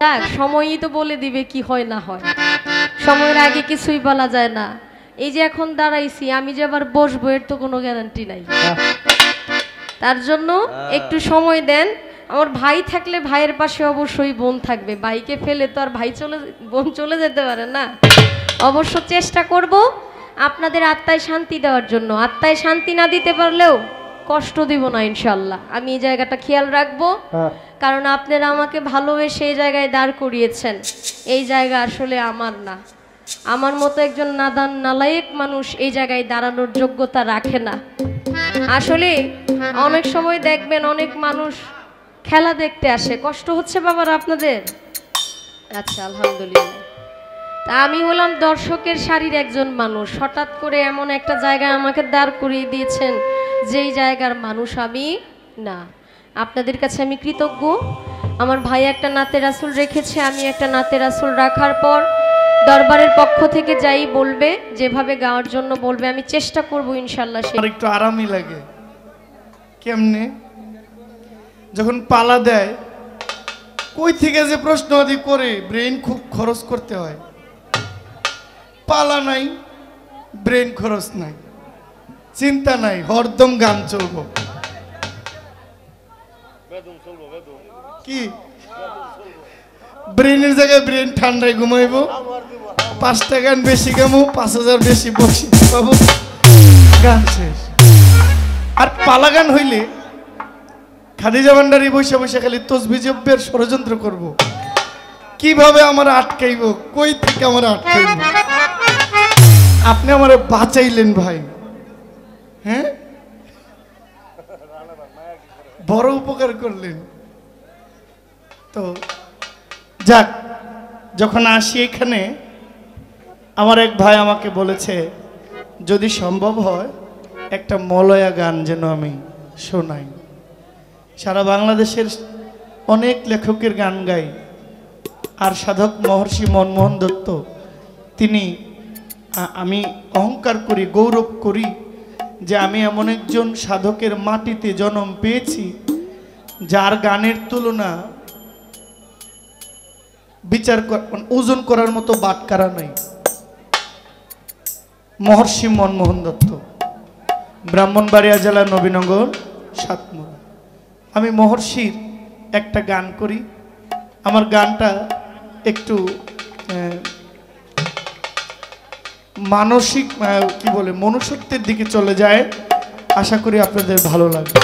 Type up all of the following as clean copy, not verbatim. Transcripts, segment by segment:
যাক, সময়ই তো বলে দিবে কি হয় না হয়, সময়ের আগে কিছুই বলা যায় না। এই যে এখন দাঁড়াইছি, আমি যে আবার বসবো এর তো কোনো গ্যারান্টি নাই। তার জন্য একটু সময় দেন। আমার ভাই থাকলে ভাইয়ের পাশে অবশ্যই বোন থাকবে, ভাইকে ফেলে তো আর বোন চলে যেতে পারে না। অবশ্য চেষ্টা করব আপনাদের আত্মায় শান্তি দেওয়ার জন্য। আত্মায় শান্তি না দিতে পারলেও কষ্ট দিব না ইনশাল্লাহ। আমি এই জায়গাটা খেয়াল রাখবো, কারণ আপনারা আমাকে ভালোবেসে এই জায়গায় দাঁড় করিয়েছেন। এই জায়গা আসলে আমার না। আমার মতো একজন নাদান নালায়েক মানুষ এই জায়গায় দাঁড়ানোর যোগ্যতা রাখে না। আসলে অনেক সময় দেখবেন অনেক মানুষ খেলা দেখতে আসে। কষ্ট হচ্ছে বাবার আপনাদের? আচ্ছা, আলহামদুলিল্লাহ। তা আমি হলাম দর্শকের সারির একজন মানুষ। হঠাৎ করে এমন একটা জায়গায় আমাকে দাঁড় করিয়ে দিয়েছেন যেই জায়গার মানুষ আমি না। আপনাদের কাছে আমি কৃতজ্ঞ। আমার ভাই একটা নাতে রাসূল রেখেছে, আমি একটা নাতে রাসূল রাখার পর দরবারের পক্ষ থেকে যাই বলবে, যেভাবে গাওয়ার জন্য বলবে আমি চেষ্টা করব ইনশাআল্লাহ। সে একটু আরামই লাগে। কেমনে যখন পালা দেয়, কই থেকে যে প্রশ্ন আদি করে ব্রেন খুব খরচ করতে হয়। পালা নাই, ব্রেন খরচ নাই, চিন্তা নাই, হরদম গান চলবো। কি ব্রেনের জায়গায় ব্রেন ঠান্ডায় ঘুমাইবো, 5টা গান বেশি গামো, 5000 বেশি বসি পাবো, গান শেষ। আর পালা গান হইলে খাদিজা ভান্ডারী বসে বসে খালি তসবিহ জপের ষড়যন্ত্র করব, কিভাবে আমার আটকাইব, কই থেকে আমার আটকাইব। আপনি আমারে বাঁচাইলেন ভাই, হ্যাঁ, বড় উপকার করলেন। তো যাক, যখন আসি এখানে, আমার এক ভাই আমাকে বলেছে যদি সম্ভব হয় একটা মলয়া গান যেন আমি শোনাই। সারা বাংলাদেশের অনেক লেখকের গান গাই, আর সাধক মহর্ষি মনমোহন দত্ত, তিনি, আমি অহংকার করি, গৌরব করি যে আমি এমন একজন সাধকের মাটিতে জন্ম পেয়েছি যার গানের তুলনা ওজন করার মতো বাটকারা নাই। মহর্ষি মনমোহন দত্ত, ব্রাহ্মণবাড়িয়া জেলা, নবীনগর, 7 নম্বর। আমি মহর্ষির একটা গান করি। আমার গানটা একটু মানসিক কি বলে মনুষ্যত্বের দিকে চলে যায়। আশা করি আপনাদের ভালো লাগবে।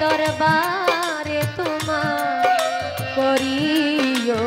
দরবারে তোমার করিও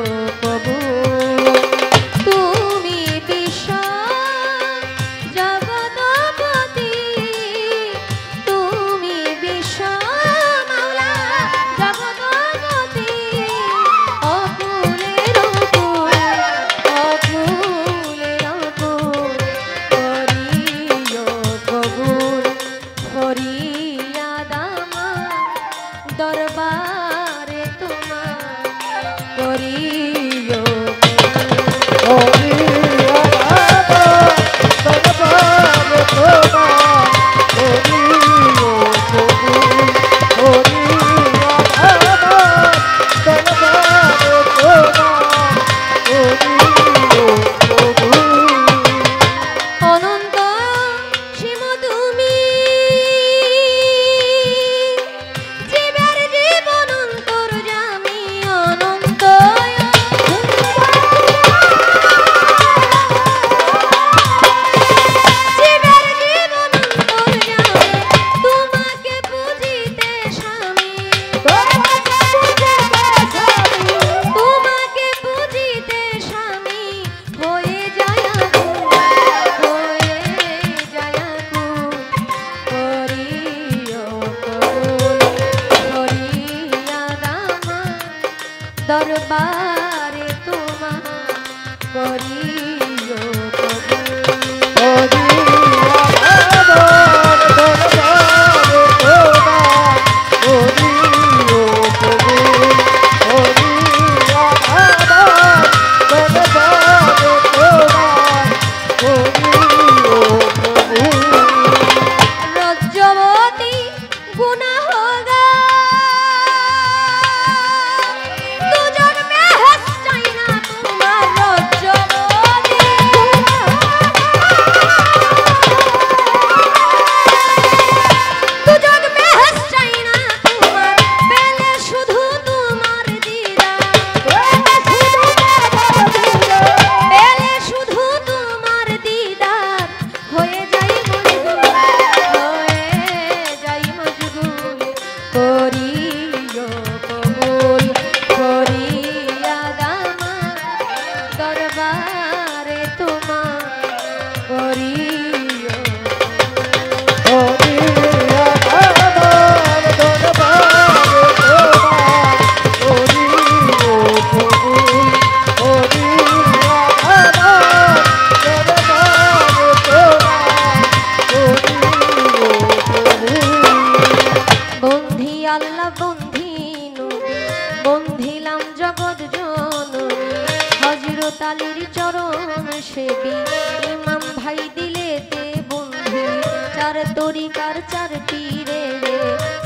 চার তরিকার চার পীরে রে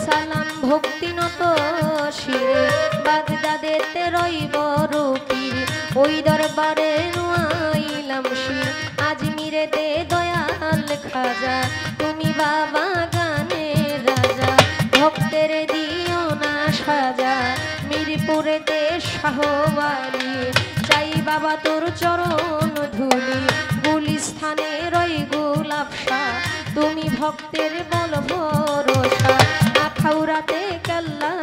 সালাম ভক্তি নত শিরে বাগদাদেতে রইব রুকির ওই দরবারে নুয়াইলাম শির আজমিরে দে দয়াল খাজা তুমি বাবা গানের রাজা ভক্তের দিও না সাজা মিরপুরেতে শাহওয়ালি চাই বাবা তোর চরণ ধুলি গুলিস্থানে রই গোলাপ শাহ তুমি ভক্তের বল ভরসা আখাউরাতে কাল্লা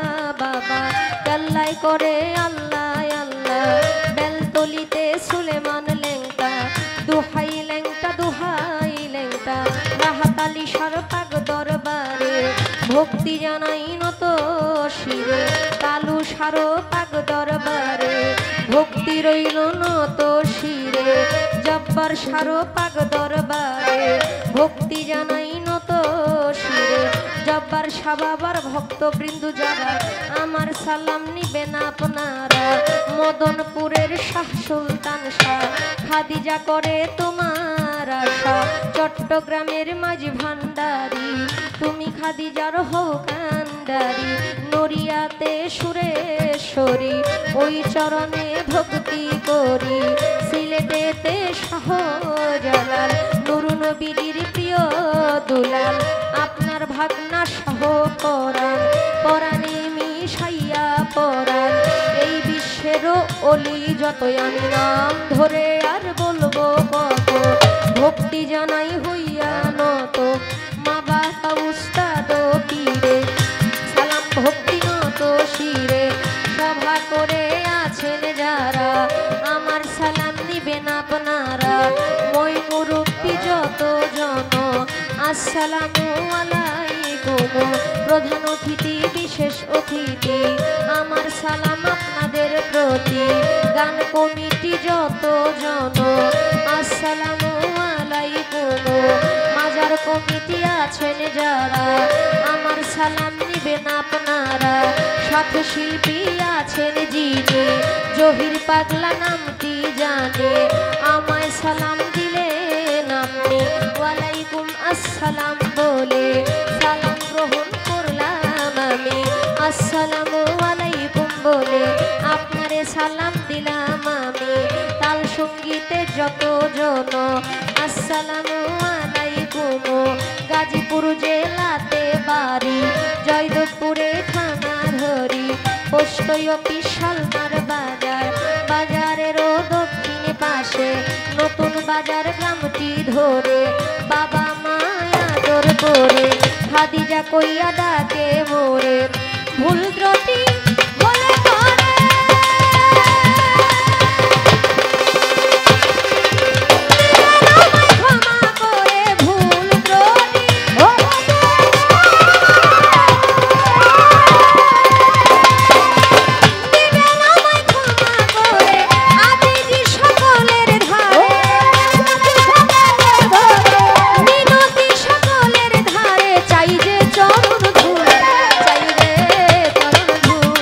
বাবা কাল্লাই করে আল্লাহ আল্লাহ বেলতলিতে সুলেমান লেংটা দুহাই লেংটা দুহাই লেংটা রাহাতালি সার পাক দরবারে ভক্তি জানাই নত শিরে কালু সারো পাক দরবারে ভক্তি রইল নত শিরে জব্বার সারো পাক দরবারে ভক্তি জানাই নত শিরে জব্বার সাবাবার ভক্তবৃন্দ যারা আমার সালাম নিবেন আপনারা মদনপুরের শাহ সুলতান শাহ খাদিজা করে তোমার আশা চট্টগ্রামের মাঝি ভান্ডারি তুমি খাদিজার হও কান্ডারি নড়িয়াতে সুরেশ্বরী ওই চরণে ভক্তি করি সিলেটেতে শাহজালাল নুরু নবীর প্রিয় দুলাল আপনার ভাগনা শাহ পরাণ পরাণে মিশাইয়া পরাণ এই বিশ্বেরও অলি যতই আমি নাম ধরে আর বলবো কত ভক্তি জানাই হইয়া নত মা বাবা উস্তাদ পীরে সালাম ভক্তি নত শিরে সভা করে আছেন যারা আমার সালাম নিবেন আপনারা মই মুরব্বি যত জন আসসালামু আলাইকুম প্রধান অতিথি বিশেষ অতিথি আমার সালাম আপনাদের প্রতি গান কমিটি যত জন আসসালামু আলাইকুম মাজার কমিটি আছেন যারা আমার সালাম নিবেন আপনারা সাথে শিল্পী আছেন যিনি জহির পাগলা নামটি জানে আমায় সালাম দিলেন আপনি ওয়ালাইকুম আসসালাম বলে সালাম গ্রহণ করলাম আমি আসসালামু আলাইকুম বলে আপনারে সালাম দিলাম আমি তাল সঙ্গীতে যত জন আসসালামু আলাইকুম গাজীপুর জেলাতে বাড়ি জয়দেবপুরে থানা ধরি পোস্ট অফিস শালমার বাজার বাজারেরও দক্ষিণে পাশে নতুন বাজার গ্রামটি ধরে বাবা মায়া আদর করে খাদিজা কইয়া ডাকে মোরে ভুল ত্রুটি বলে করে ক্ষমা করে ভুল ত্রুটি চাই যে চরণ ধুল চাই রে চরণ ধুল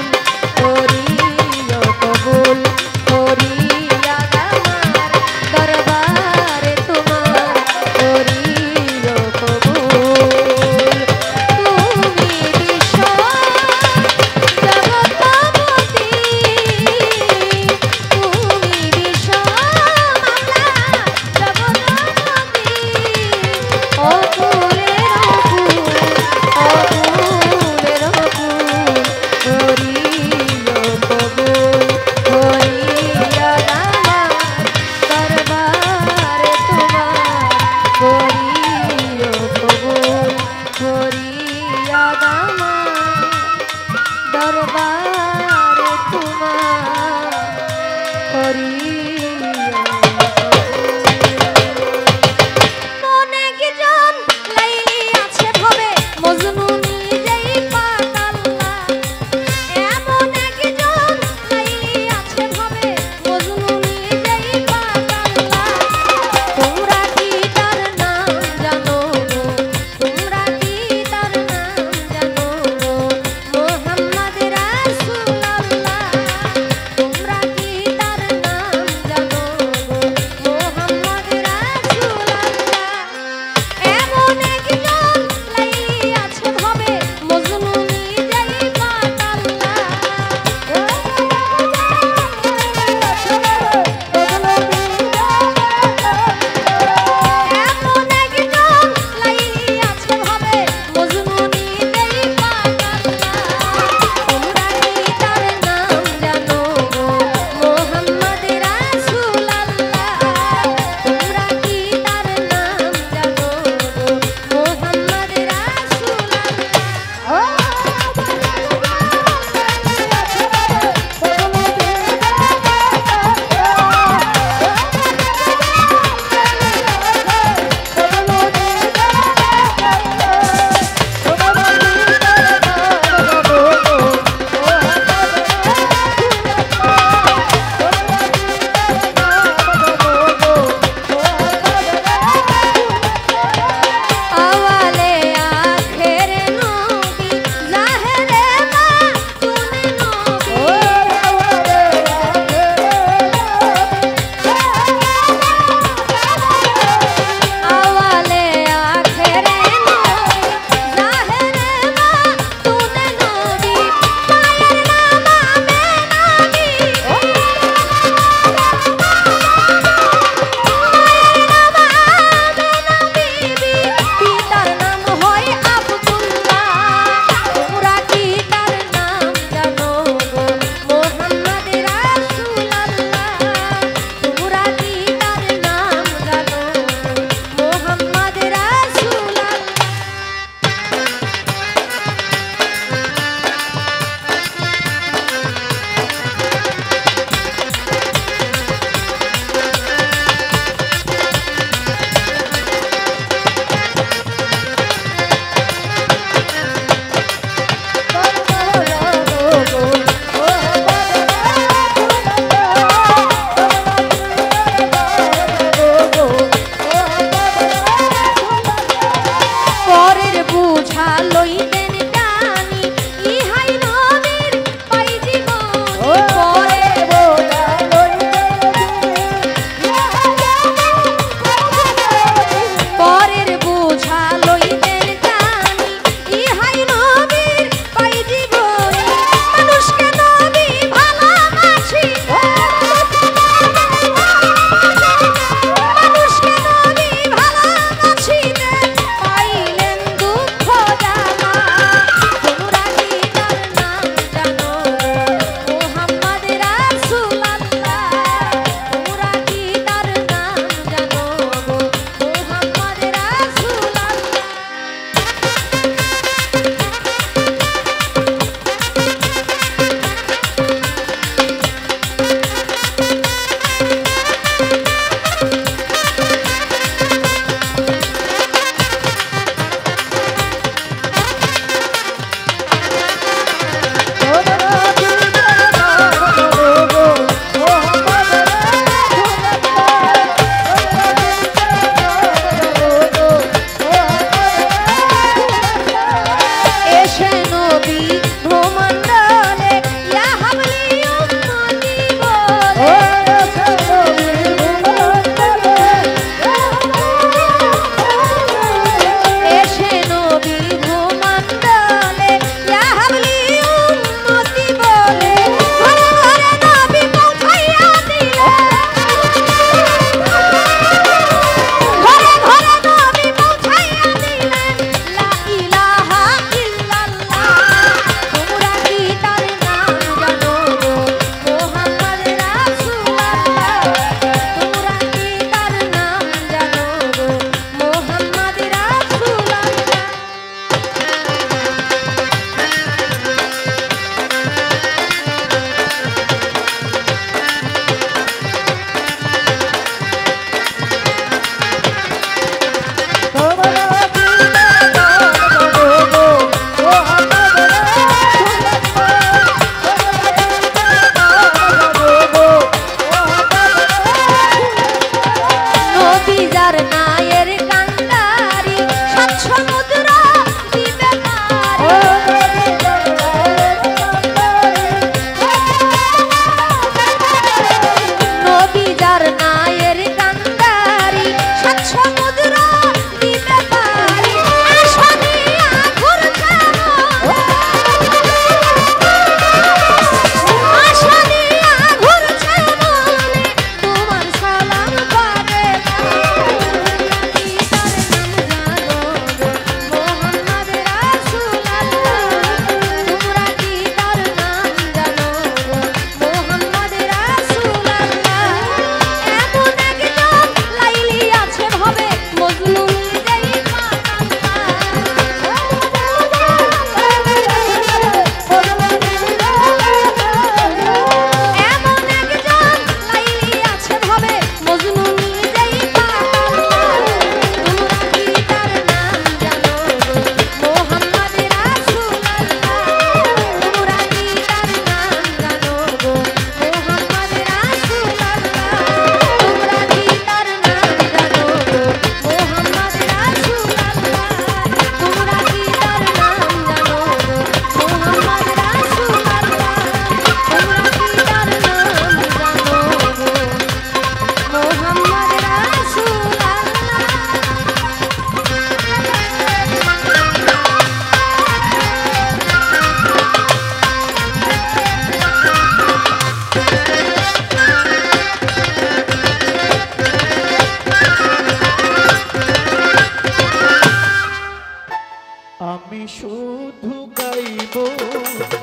আমি শুধু গাইব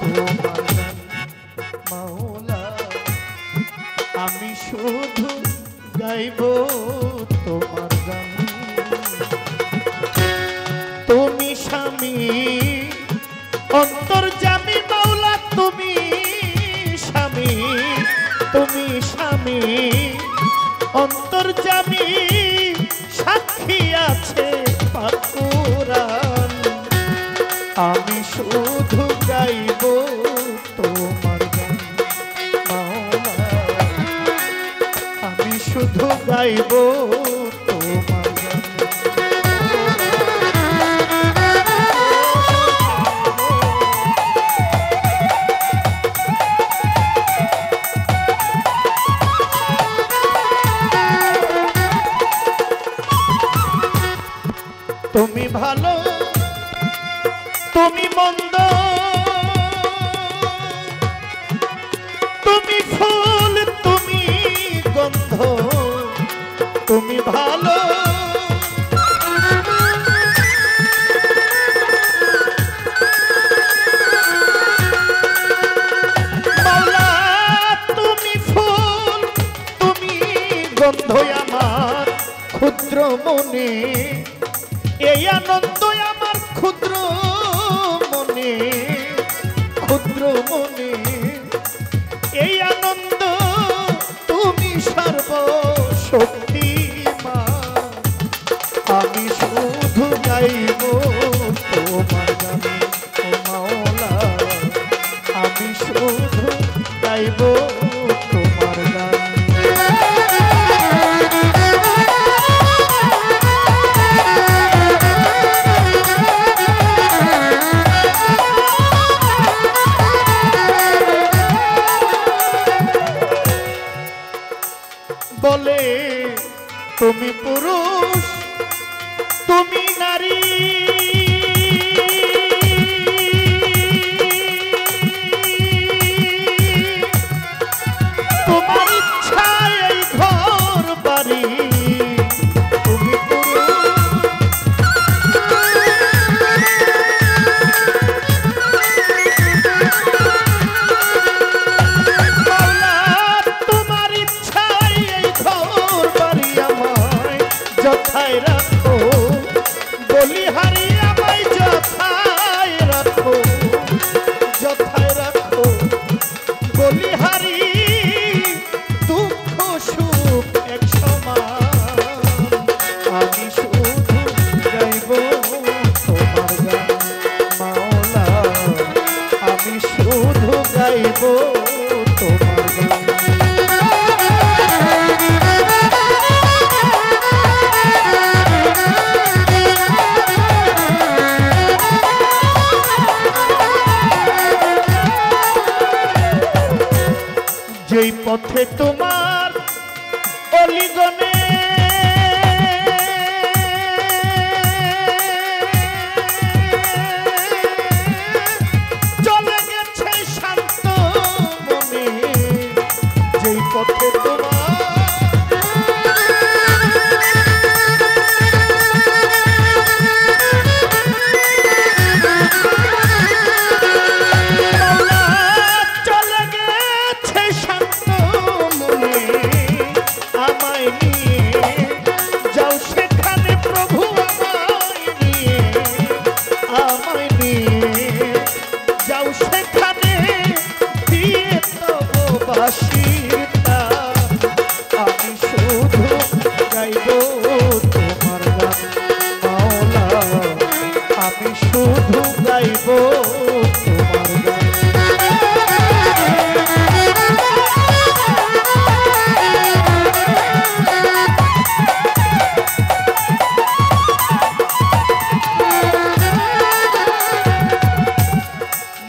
তোমার গান মাওলা, আমি শুধু গাইব তোমার গান। তুমি স্বামী অন্তর্যামী মাওলা, তুমি স্বামী, তুমি স্বামী অন্তর্যামী, সাক্ষী আছে পাক কুরআন। আমি শুধু গাইব তোমার গান মাওলা, আমি শুধু গাইব তোমার গান। তুমি ভালো, তুমি মন্দ, তুমি ফুল, তুমি গন্ধ, তুমি ভালো, মাওলা তুমি ফুল, তুমি গন্ধ আমার ক্ষুদ্র মনে, এই আনন্দ আমার ক্ষুদ্র মনে, ক্ষুদ্র মনে, এই আনন্দ তুমি সর্বশক্তিমান। আমি শুধু গাইব তোমার গান মাওলা, আমি শুধু গাইব তোমার গান। বলে তুমি পুরুষ, তুমি নারী, তোমার ইচ্ছায় এই ঘর বাড়ি, তুমি যথায় রাখো, বলিহারি আমায় যথায় রাখো, যথায় রাখো বলিহারি, দুঃখ সুখ এক সমান। আমি শুধু গাইব তোমার গান মাওলা, আমি শুধু গাইব তোমার গান। যেই পথে তোমার অলিগনে চলে গেছে শান্ত মনে, যেই পথে তোমার আমি শুধু গাইব তোমার গান মাওলা, আমি শুধু গাইব তোমার গান।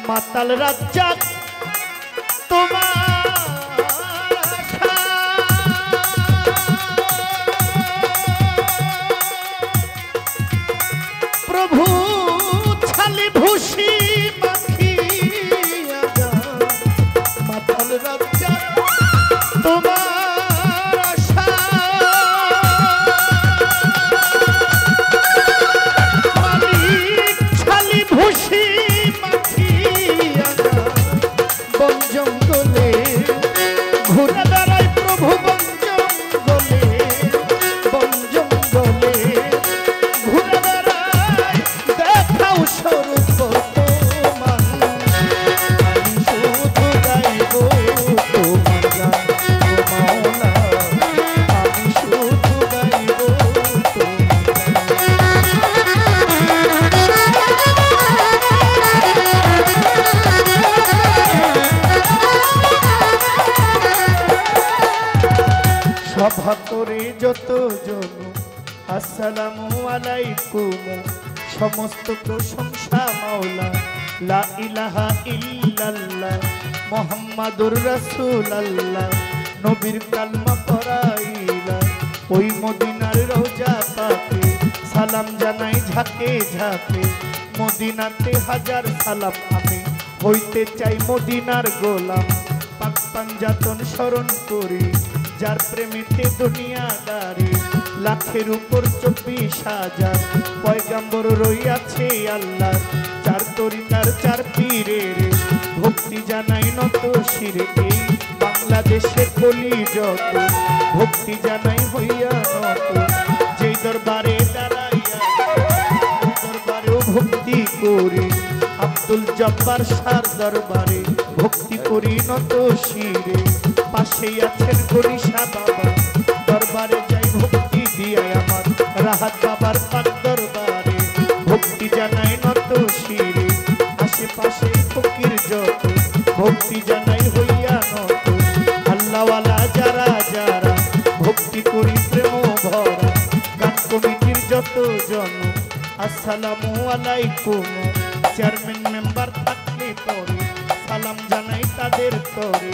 মাতাল রাজ্জাক তোমার প্রভু ছালি ভুষি মাখিয়া মাতাল রাজ্জাক তোমার আশা, মালিক ছালি যত জন আসসালামু আলাইকুম। সমস্ত প্রশংসা মাওলা, লা ইলাহা ইল্লাল্লাহ মুহাম্মাদুর রাসূলুল্লাহ। নবীর কালমা পড়াইলা ওই মদিনার রওজা পাকে, সালাম জানাই ঝাঁকে ঝাঁকে। মদিনাতে হাজার সালাম, আমি হইতে চাই মদিনার গোলাম। পাক পাঞ্জাতন স্মরণ করি, যার প্রেমেতে দুনিয়াদারি। লাখের উপর 24,000 পয়গাম্বর রইয়াছে আল্লাহ। চার তরিকার চার পীরের ভক্তি জানাই নত শিরে। এই বাংলাদেশে কলি যত ভক্তি জানাই হইয়া নত। যেই দরবারে দাঁড়াইয়া দরবারেও ভক্তি করি। আব্দুল জব্বার শাহর দরবারে ভক্তি করি নত শিরে। পাশেই আছেন গরিশা বাবা, দরবারে যাই ভক্তি দিয়া। আমার রাহাত বাবার পাক দরবারে ভক্তি জানাই নত শিরে। আশেপাশে ফকির যত ভক্তি জানাই হইয়া নত। আল্লাহওয়ালা যারা যারা ভক্তি করি প্রেম ভরা। গান কমিটির যত জন আসসালামু আলাইকুম। চেয়ারম্যান মেম্বার থাকলে পরে সালাম জানাই তাদের তরে।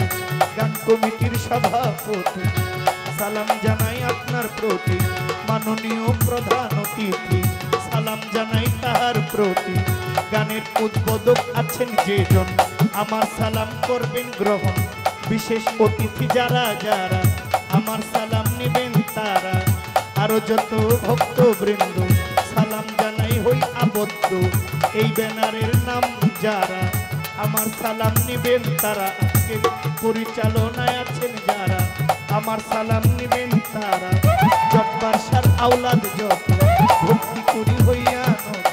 গান কমিটির সভাপতি সালাম জানাই আপনার প্রতি। মাননীয় প্রধান অতিথি সালাম জানাই তাহার প্রতি। গানের উদ্বোধক আছেন যেজন আমার সালাম করবেন গ্রহণ। বিশেষ অতিথি যারা যারা আমার সালাম নেবেন তারা। আরো যত ভক্তবৃন্দ সালাম জানাই হই আবদ্ধ। এই ব্যানারের নাম যারা আমার সালাম নেবেন তারা। আজকে পরিচালনায় আছেন যারা আমার সালাম নেবেন তারা। জব্বার শাহর আওলাদ যত ভক্তি করি হইয়া নত।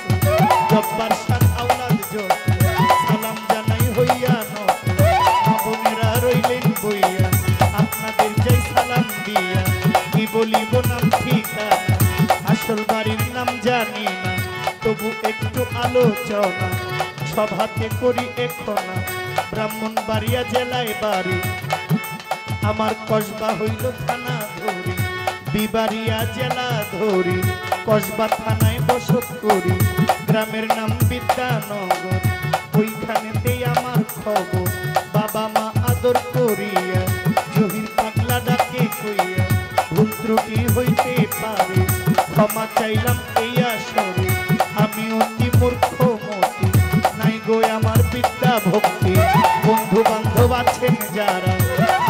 জব্বার শাহর আওলাদ যত সালাম জানাই হইয়া নত। মা বোনেরা রইলেন বইয়া আপনাদের যাই সালাম দিয়া। কি বলিব নাম ঠিকানা, আসল বাড়ির নাম জানি না, তবু একটু আলোচনা সভাতে করি এখন। ব্রাহ্মণবাড়িয়া জেলায় বাড়ি আমার, কসবা হইল থানা ধরি। বিবাড়িয়া জেলা ধরি, কসবা থানায় বসত করি। গ্রামের নাম বিদ্যানগর, ওইখানেতেই আমার খবর। বাবা মা আদর করিয়া জহির পাগলা ডাকে কইয়া। ভুল ত্রুটি হইতে পারে ক্ষমা চাইলাম এই আসরে। আমি অতি মূর্খ মতি, নাই গো আমার বিদ্যা ভক্তি। বন্ধু বান্ধব আছেন যারা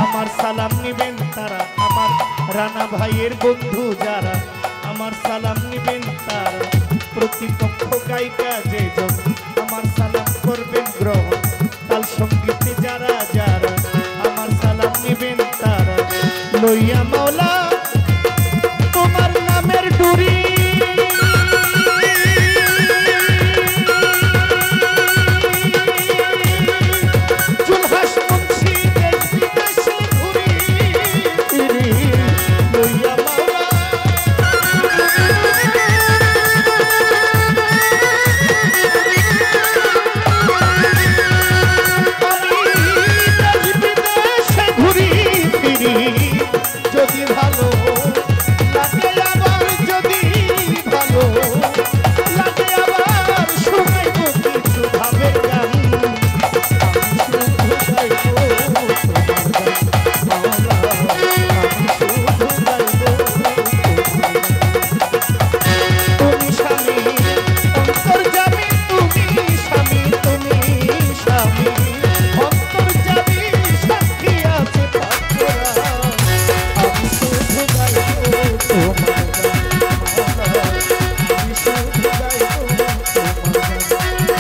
আমার সালাম নিবেন তারা। আমার রানা ভাইয়ের বন্ধু যারা আমার সালাম নিবেন তারা। প্রতিপক্ষ গায়িকা যেজন আমার সালাম করবেন গ্রহণ। তাল সঙ্গীতে যারা যারা আমার সালাম নিবেন তারা। লইয়া মাওলা তোমার নামের ডুরি,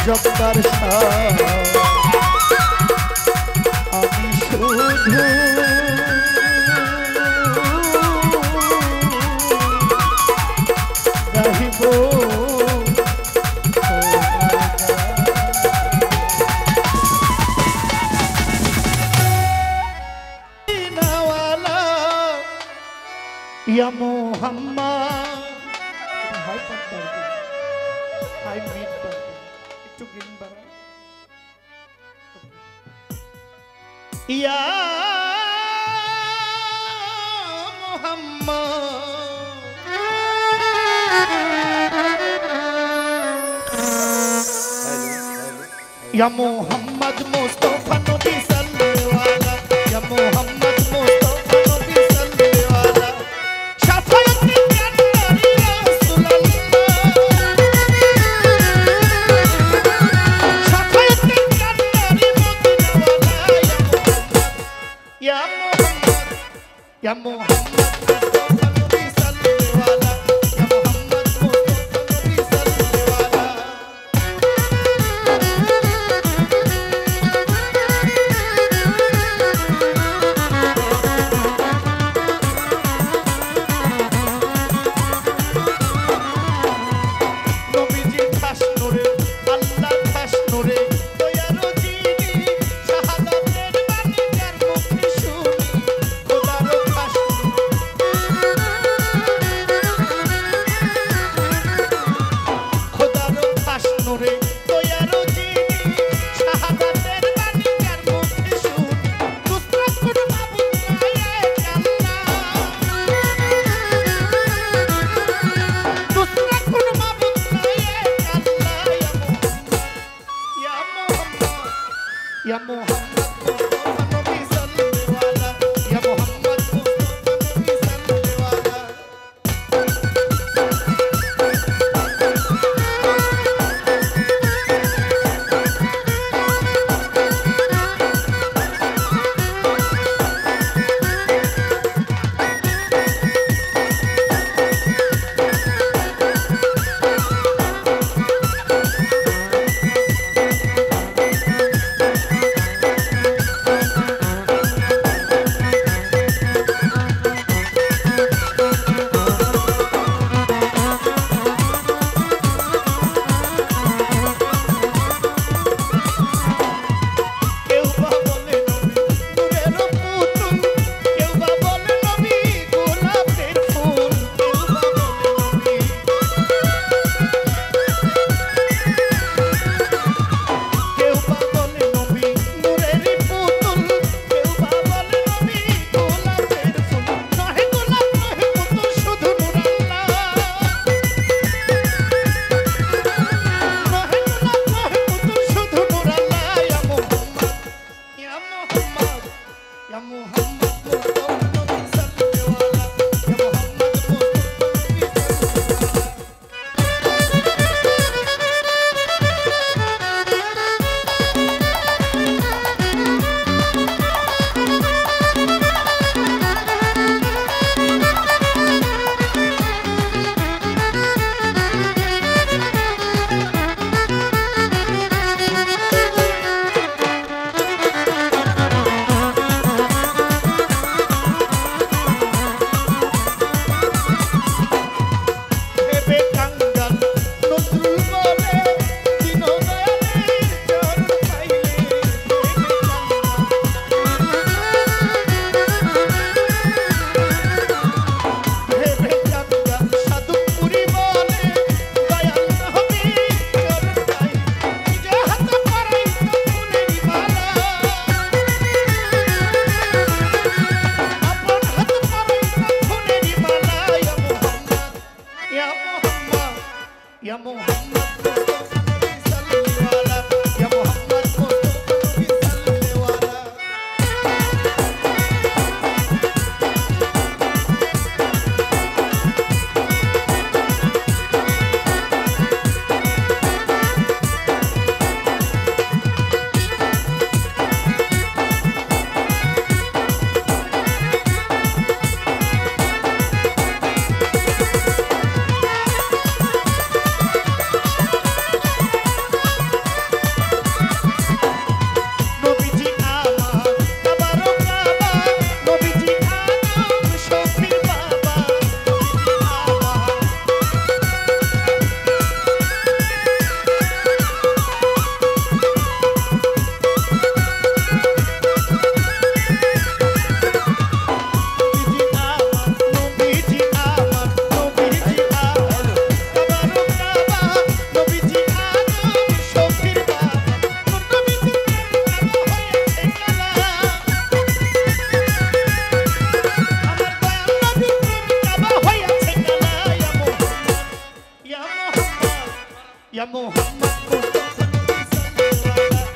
জব্বার শাহ আমি শুধু গাহিব ইয়া মুহাম্মদ। হাই পাত্তার হাই মিট একটু গিন বাড়া। ইয়া মুহাম্মদ या मोहम्मद मुस्तफा नबी सल्लल्लाहु या मोहम्मद मुस्तफा नबी सल्लल्लाहु शफाअत के अंदर या रसूल अल्लाह शफाअत के अंदर मदीना वाला या मोहम्मद या मोहम्मद या मोहम्मद मुस्तफा नबी सल्लल्लाहु या मोहम्मद मुस्तफा नबी सल्लल्लाहु या मोहम्मद मुस्तफा नबी सल्लल्लाहु या मोहम्मद मुस्तफा नबी सल्लल्लाहु या मोहम्मद मुस्तफा नबी सल्लल्लाहु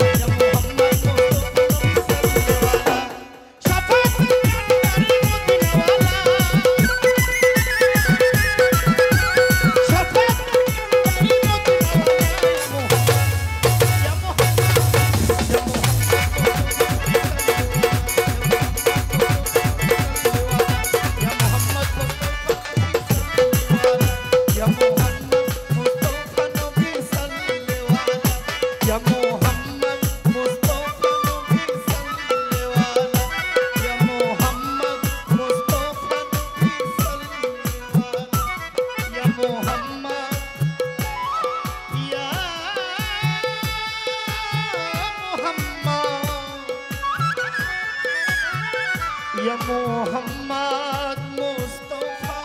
মোহাম্মদ মুস্তাফা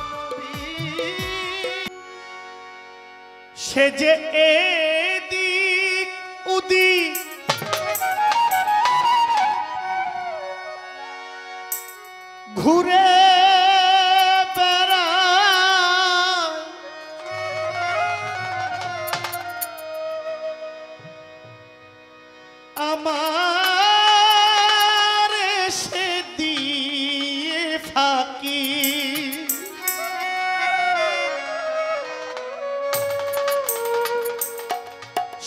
নবী সে যে এদিক ওদিক ঘুরে বেড়ায় আমার সে দিয়ে ফাঁকি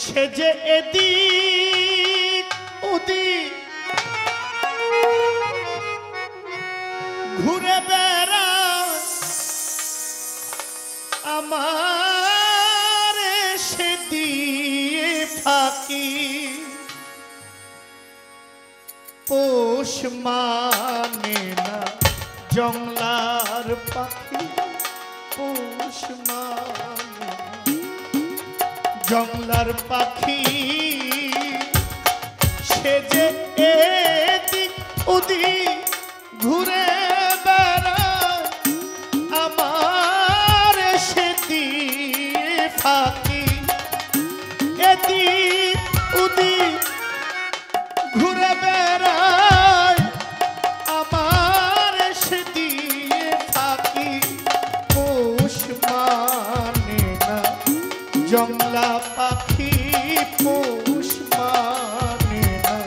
সে যে এদিক ওদিক ঘুরে বেড়ায় আমার সে দিয়ে ফাঁকি পোষ মানে না জংলার পাখি পোষ মানে জংলার পাখি সে যে এদিক ওদিক ঘুরে বেড়ায় আমার সে দিয়ে ফাঁকি এদিক ওদিক ঘুরে বেড়ায় আমার সে দিয়ে ফাঁকি পোষ মানে না জংলা পাখি পোষ মানে না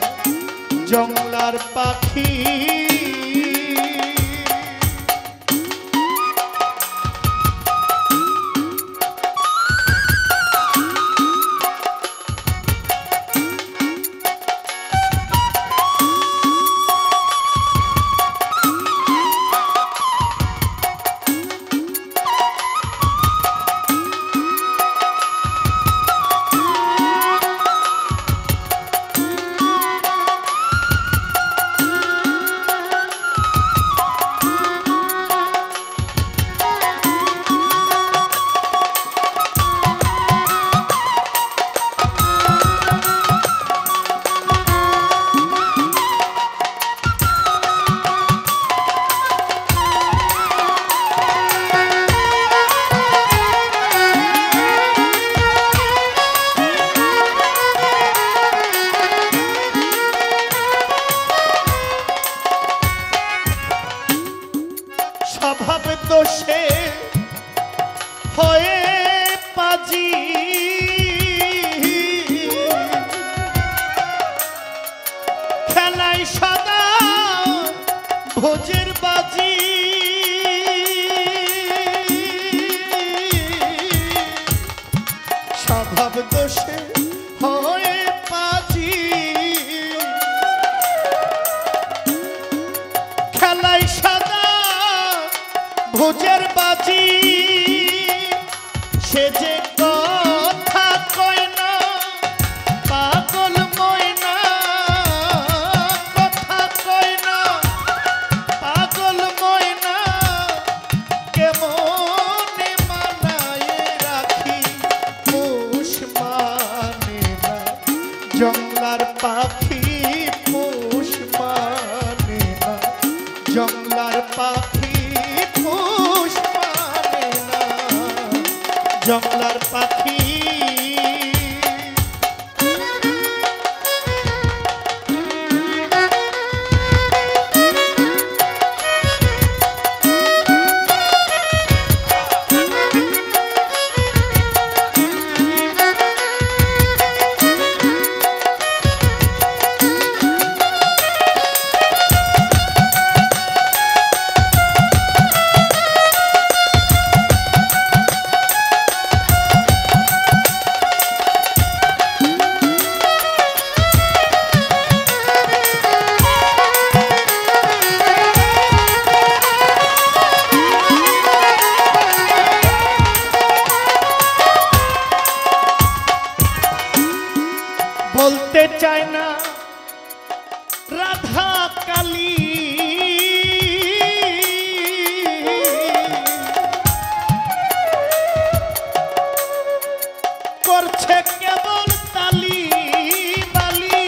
জংলার পাখি স্বভাব দোষে হয়ে পাজি খেলায় সদা ভোজের বাজি স্বভাব দোষে হয়ে পাজি খেলায় সদা ভোজের বাজি সে যে কথা কয় না পাগল ময়না কথা কয় না পাগল ময়না কেমনে মানায় রাখি পোষ মানে না জংলার পাখি পোষ মানে না জংলার পাখি পোষ মানে না জংলার পাখি বলতে চায় না রাধা কালী করছে কেবল তালি বালি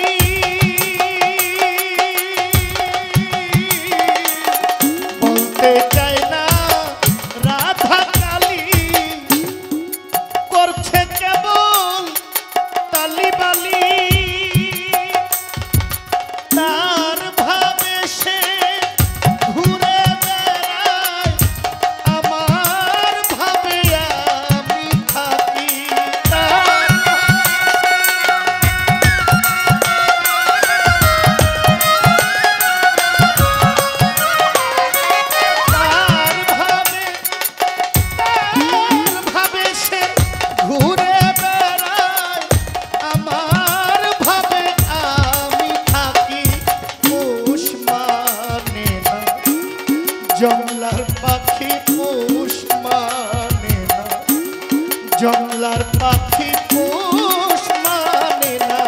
জংলার পাখি পোষ মানে না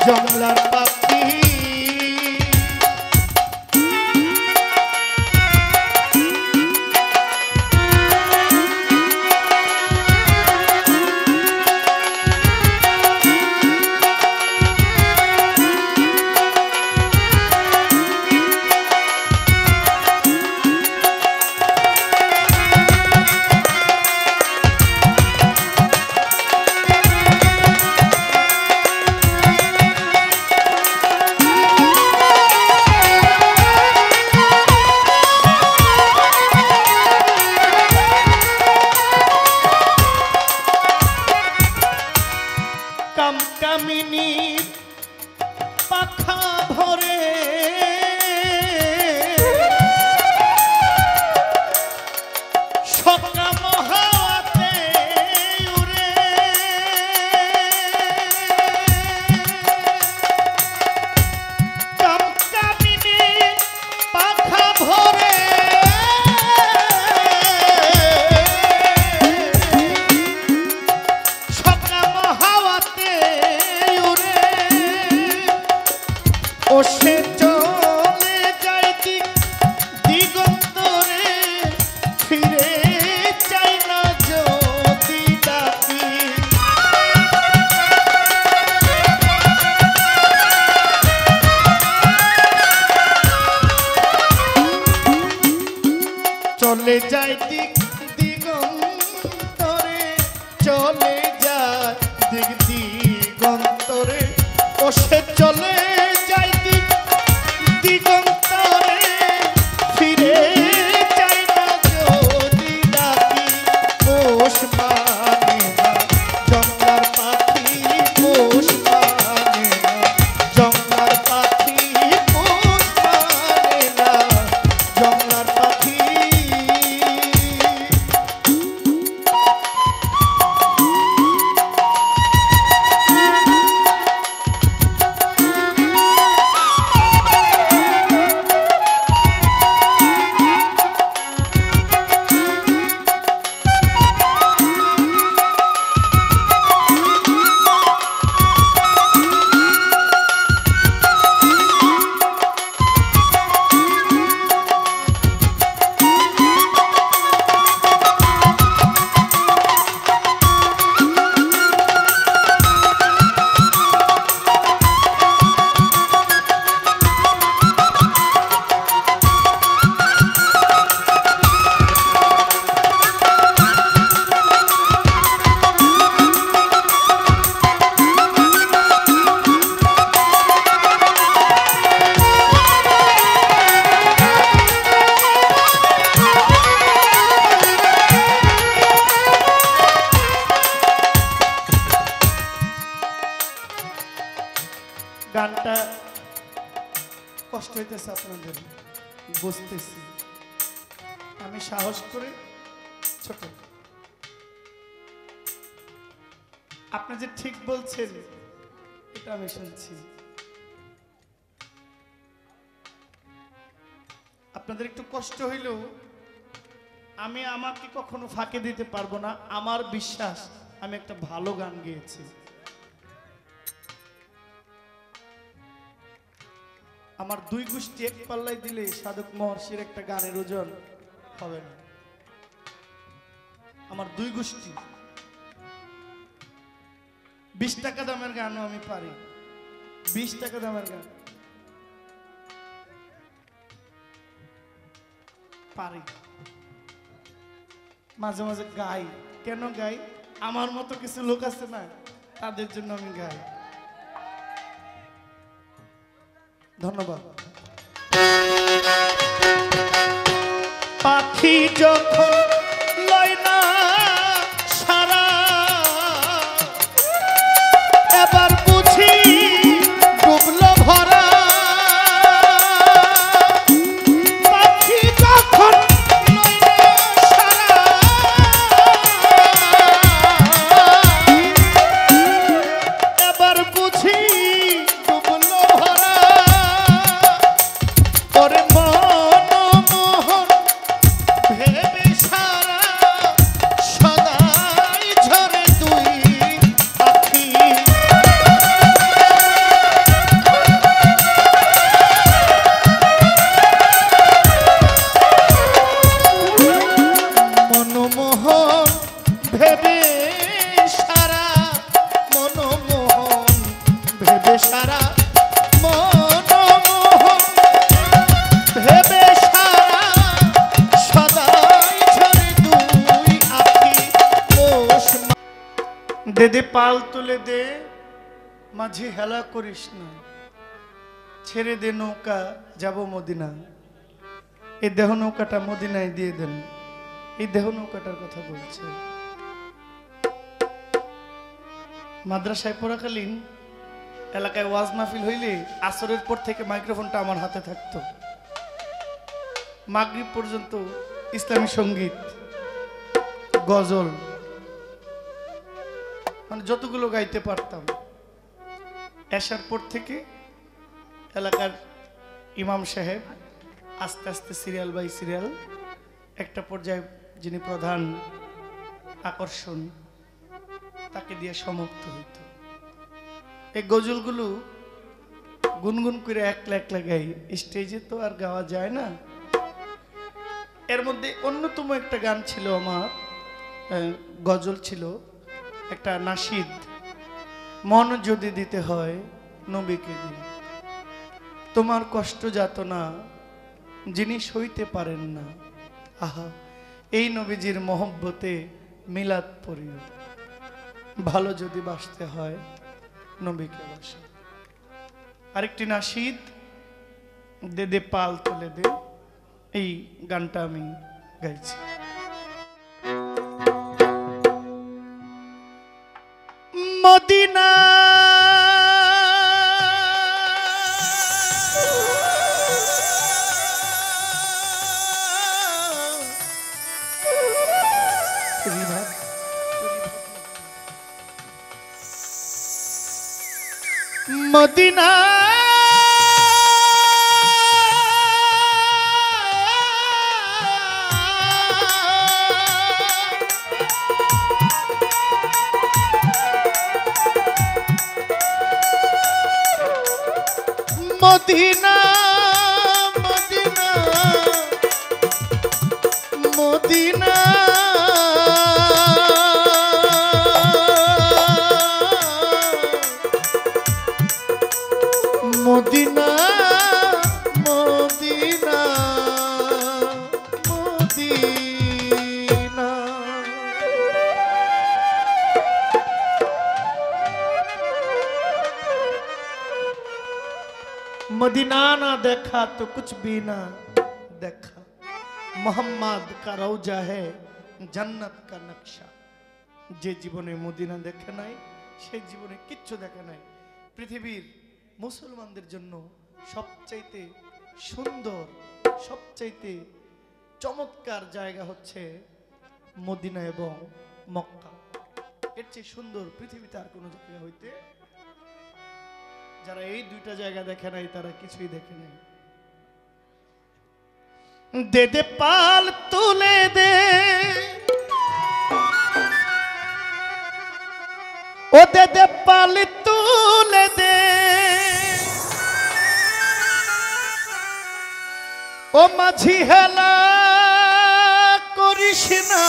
জংলার পাখি কামিনীর পাখা ভরে সকা মহাতে উড়ে কামিনীর পাখা ভরে ও সে চলে যায় দিগন্তরে ফিরে চাই না যদি ডাকি চলে যায় দিগন্তরে চলে যায় দিগন্তরে ও সে চলে দিগন্তরে ফিরে চাই না যদি ডাকি পোষ মানে না জংলার পাখি পোষ মানে না জংলার পাখি পোষ মানে না জংলার পাখি গানটা কষ্ট হইতেছে আপনাদের বুঝতেছি আমি সাহস করে ছোট আপনি যে ঠিক বলছেন এটা আমি শুনছি আপনাদের একটু কষ্ট হইলেও আমি আমাকে কখনো ফাঁকে দিতে পারবো না আমার বিশ্বাস আমি একটা ভালো গান গেয়েছি আমার দুই গোষ্ঠী এক পাল্লাই দিলে সাধক মহর্ষির একটা গানের ওজন হবে না আমার দুই গোষ্ঠী 20 টাকা দামের গানও আমি পারি 20 টাকা দামের গান পারি মাঝে মাঝে গাই কেন গাই আমার মতো কিছু লোক আছে না তাদের জন্য আমি গাই ধন্যবাদ পাখি যখন লয় না সারা এবার বুঝি ডুবলো ভরা পাখি যখন লয় না সারা এবার বুঝি ডুবলো ভরা ওরে মনমোহন ভেবে দে দে পাল তুলে দে, মাঝি হেলা করিস না, ছেড়ে দে নৌকা যাব মদিনা। এই দেহ নৌকাটা মদিনায় দিয়ে দেন। এই দেহ নৌকাটার কথা বলছে। মাদ্রাসায় পড়াকালীন এলাকায় ওয়াজ মাহফিল হইলে আসরের পর থেকে মাইক্রোফোনটা আমার হাতে থাকতো। মাগরিব পর্যন্ত ইসলামী সঙ্গীত, গজল, মানে যতগুলো গাইতে পারতাম। এশার পর থেকে এলাকার ইমাম সাহেব আস্তে আস্তে সিরিয়াল বাই সিরিয়াল, একটা পর্যায়ে যিনি প্রধান আকর্ষণ তাকে দিয়ে সমাপ্ত হইত। এই গজলগুলো গুনগুন করে একলা একলা গাই, স্টেজে তো আর গাওয়া যায় না। এর মধ্যে অন্যতম একটা গান ছিল আমার, গজল ছিল একটা নাশিদ, মন যদি দিতে হয় নবীকে দিন, তোমার কষ্ট যাতনা যিনি সইতে পারেন না, আহা এই নবীজির মহব্বতে মিলাদ পড়িও, ভালো যদি বাসতে হয় নবীকে বাসো। আরেকটি নাশিদ, দে দে পাল তুলে দে, এই গানটা আমি গাইছি। Medina Medina Medina Medina Medina Medina Medina Medina. Medina ना देखा तो कुछ भी ना देखा, मोहम्मद का रौजा है जन्नत का नक्शा। যে জীবনে মদিনা দেখে নাই সেই জীবনে কিচ্ছু দেখে নাই। পৃথিবীর মুসলমানদের জন্য সবচাইতে সুন্দর, সবচাইতে চমৎকার জায়গা হচ্ছে মদিনা এবং মক্কা। এর চেয়ে সুন্দর পৃথিবীতে আর কোনো জায়গা হইতে, যারা এই দুইটা জায়গা দেখে নাই তারা কিছুই দেখে নাই। দে দে পাল তুলে দে, ও দে দে পাল তুলে দে, ও মাঝি হেলা করিস না,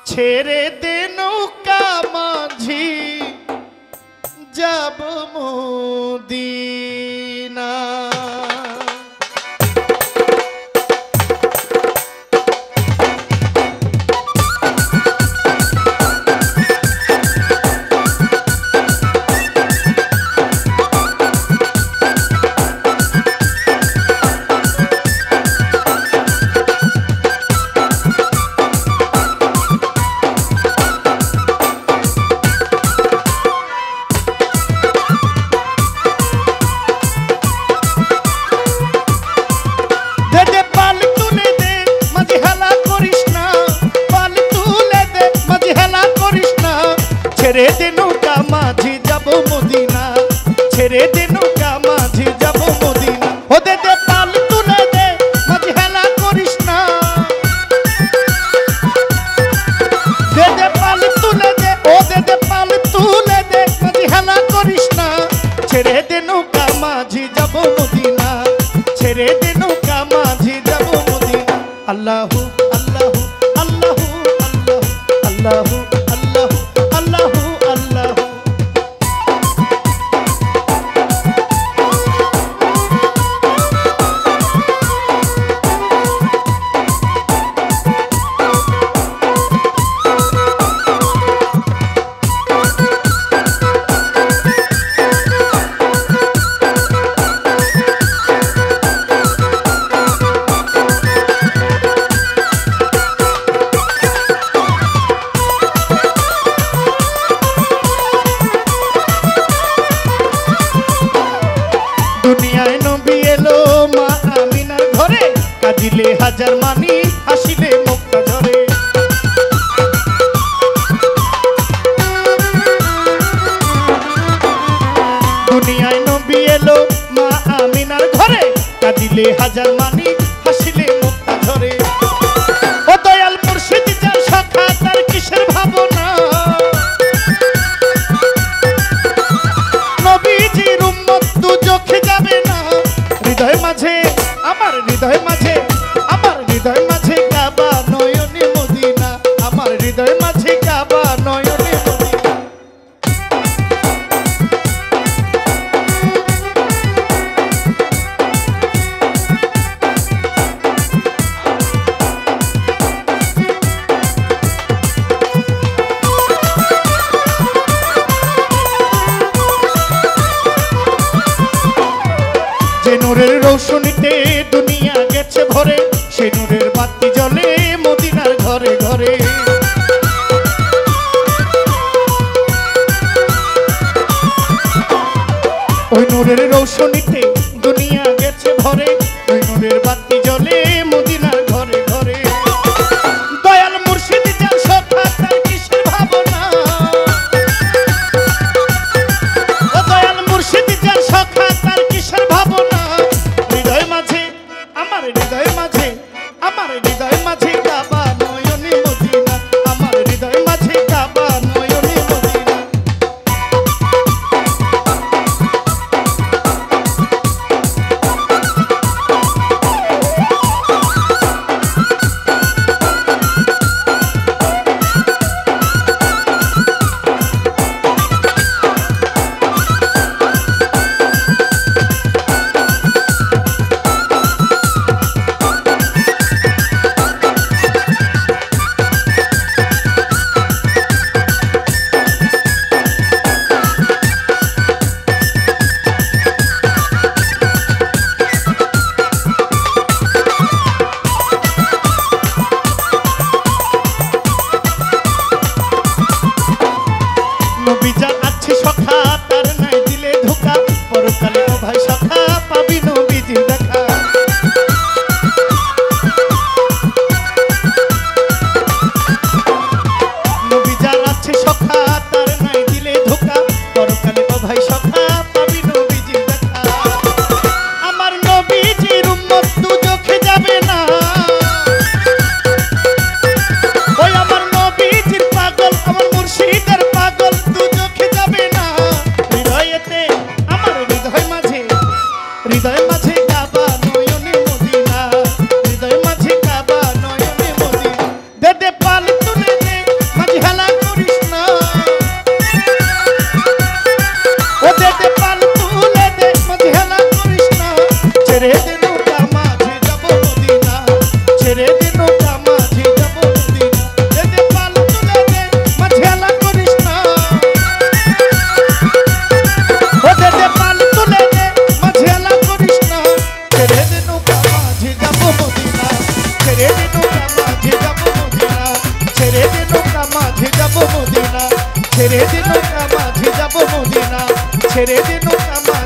ছেড়ে দে নৌকা মাঝি যাব মদিনা। ছেড়ে দে নৌকা মাঝি যাব মদিনা, ছেড়ে দে নৌকা মাঝি যাব মদিনা। ও দে দে পাল তুলে দে, মাঝি হেলা করিস না, দে দে পাল তুলে দে, ও দে দে পাল তুলে দে, মাঝি হেলা করিস না, ছেড়ে দে নৌকা মাঝি যাব মদিনা, ছেড়ে দে নৌকা মাঝি যাব মদিনা। আল্লাহু আল্লাহু আল্লাহু আল্লাহু আল্লাহু আল্লাহু আল্লাহু। কাঁদিলে হাজার মানি হাসিলে মুক্তা ঝরে। দুনিয়ায় নবী এলো মা আমিনার ঘরে, কাঁদিলে হাজার মানি হাসিলে মুক্তা ঝরে। ও দয়াল মুর্শিদ যার সখা তার কিসের ভাবনা, নবীজির উম্মত দুজখে যাবে না। হৃদয় মাঝে আমার হৃদয় মাঝে আমার হৃদয় মাঝে কাবা নয়নে মদিনা, আমার হৃদয় মাঝে কাবা নয়নে মদিনা। যে নূরের রৌশনীতে দুনিয়া গেছে ভরে, সে নূরের বাতি জ্বলে মদিনার ঘরে ঘরে। ওই নূরের রৌশনীতে দুনিয়া গেছে ভরে, ওই নূরের বাতি জ্বলে মদিনার ঘরে ঘরে। দয়াল মুর্শিদ যার সখা তার কিসের ভাবনা, ও দয়াল মুর্শিদ যার সখা তার কিসের ভাবনা। হৃদয় মাঝে আমার হৃদয় মাঝে আমার হৃদয় মাঝে কাবা নয়নে মদিনা, আমার হৃদয় মাঝে কাবা নয়নে মদিনা। নবী যার আছে সখা তার নাই দিলে ধোকা, পরকালে ও ভাই সখা পাবি নবীজির দেখা। নবী যার আছে সখা তার নাই দিলে ধোকা, পরকালে ও ভাই সখা পাবি নবীজির দেখা। আমার নবীজির উম্মত দুজখে যাবে না, ওই আমার নবীজির পাগল আমার মুর্শিদের পাগল দুজখে যাবে না। হৃদয়েতে আমার হৃদয় মাঝে হৃদয় মাঝে কাবা নয়নে মদিনা, হৃদয় মাঝে কাবা নয়নে মদিনা। দে দে পাল তুলে দে মাঝে হেলা করিস না, ও দে দে পাল তুলে দে মাঝে হেলা করিস না। ছেড়ে দে নৌকা মাঝে যাব মদিনা, ছেড়ে দে নৌকা মাঝে যাব মদিনা। দে দে পাল তুলে দে মাঝে হেলা করিস না, ও দে দে পাল তুলে দে মাঝে হেলা করিস না। ছেড়ে দে নৌকা মাঝে যাব মদিনা, ছেড়ে দে নৌকা মাঝে যাব মদিনা, ছেড়ে দে নৌকা মাঝে যাব মদিনা, ছেড়ে দে নৌকা মাঝে যাব মদিনা, ছেড়ে দে নৌকা মাঝে